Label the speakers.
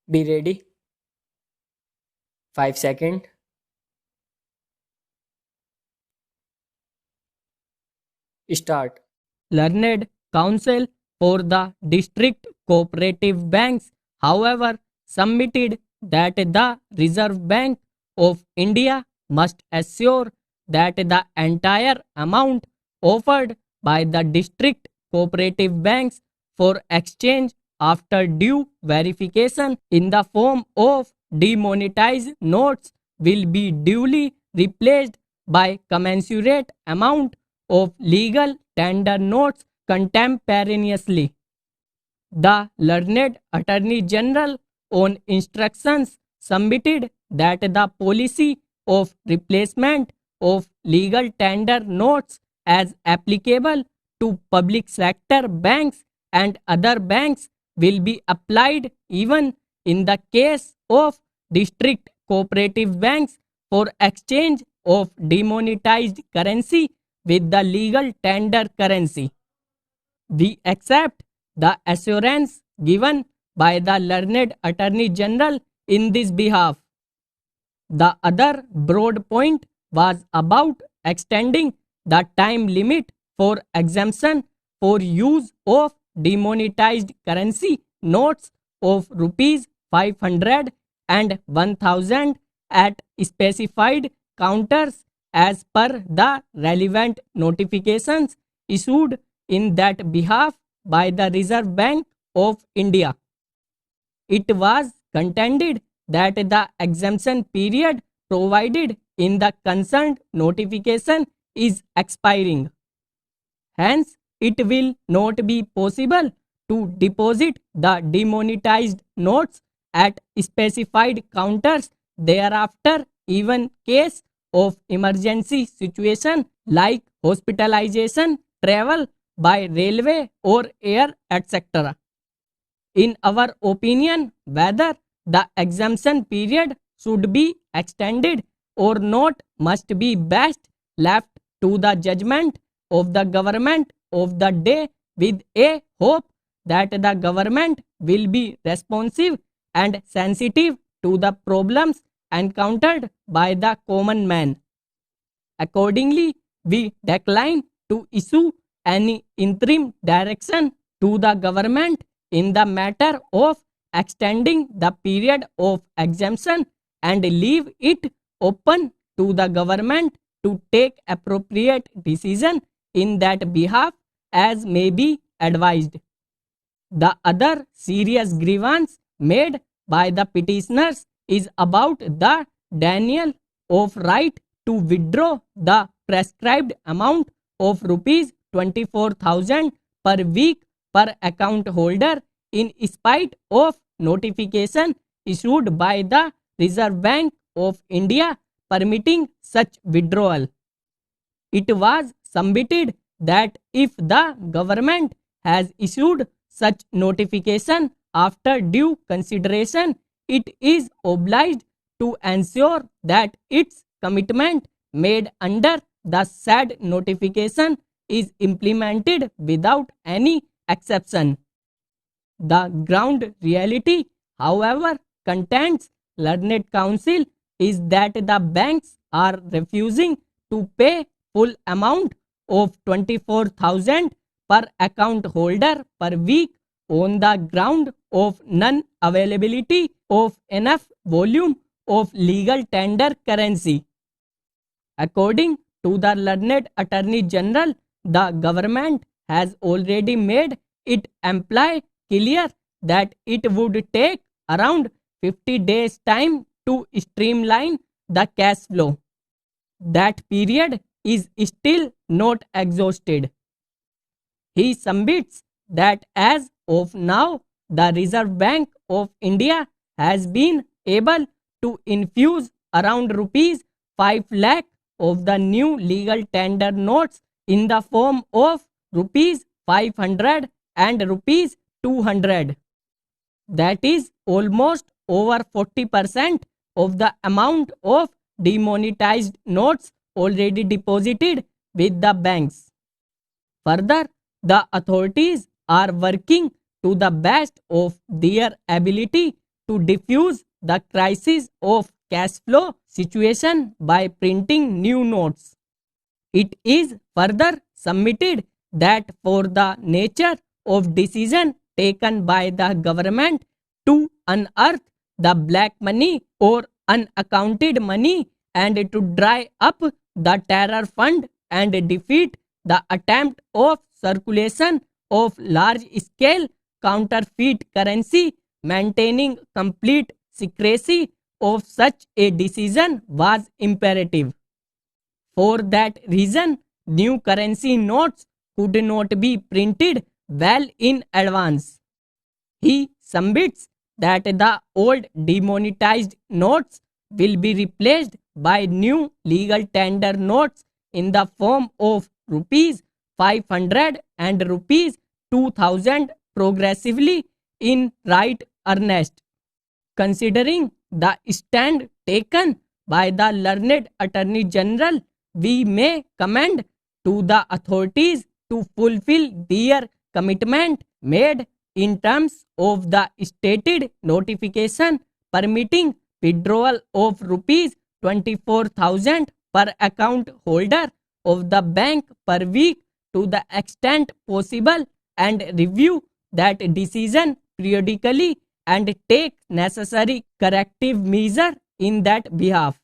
Speaker 1: Be ready. 5 seconds. Start.
Speaker 2: Learned Counsel for the District Cooperative Banks, however, submitted that the Reserve Bank of India must assure that the entire amount offered by the district cooperative banks for exchange after due verification in the form of demonetized notes will be duly replaced by commensurate amount of legal tender notes contemporaneously. The learned Attorney General, on instructions, submitted that the policy of replacement of legal tender notes as applicable to public sector banks and other banks will be applied even in the case of district cooperative banks for exchange of demonetized currency with the legal tender currency. We accept the assurance given by the learned Attorney General in this behalf. The other broad point was about extending the time limit for exemption for use of demonetized currency notes of rupees 500 and 1000 at specified counters as per the relevant notifications issued in that behalf by the Reserve Bank of India. It was contended that the exemption period provided in the concerned notification is expiring. Hence, it will not be possible to deposit the demonetized notes at specified counters thereafter, even case of emergency situation like hospitalization, travel by railway or air, etc. In our opinion, whether the exemption period should be extended or not must be best left to the judgment of the government of the day, with a hope that the government will be responsive and sensitive to the problems encountered by the common man. Accordingly, we decline to issue any interim direction to the government in the matter of extending the period of exemption and leave it open to the government to take appropriate decision in that behalf as may be advised. The other serious grievance made by the petitioners is about the denial of right to withdraw the prescribed amount of rupees 24,000 per week per account holder in spite of notification issued by the Reserve Bank of India permitting such withdrawal. It was submitted that if the government has issued such notification after due consideration, it is obliged to ensure that its commitment made under the said notification is implemented without any exception. The ground reality, however, contends learned counsel is that the banks are refusing to pay full amount of 24,000 per account holder per week on the ground of non-availability of enough volume of legal tender currency. According to the learned Attorney General, the government has already made it imply clear that it would take around 50 days time to streamline the cash flow. That period is still not exhausted. He submits that as of now, the Reserve Bank of India has been able to infuse around rupees 5 lakh of the new legal tender notes in the form of rupees 500 and rupees 200. That is almost over 40% of the amount of demonetized notes already deposited with the banks. Further, the authorities are working to the best of their ability to diffuse the crisis of cash flow situation by printing new notes. It is further submitted that for the nature of decision taken by the government to unearth the black money or unaccounted money and to dry up the terror fund and defeat the attempt of circulation of large scale counterfeit currency, maintaining complete secrecy of such a decision was imperative. For that reason, new currency notes could not be printed well in advance. He submits that the old demonetized notes will be replaced by new legal tender notes in the form of rupees 500 and rupees 2000 progressively in right earnest. Considering the stand taken by the learned Attorney General, we may commend to the authorities to fulfill their commitment made in terms of the stated notification permitting withdrawal of rupees 24,000 per account holder of the bank per week to the extent possible and review that decision periodically and take necessary corrective measure in that behalf.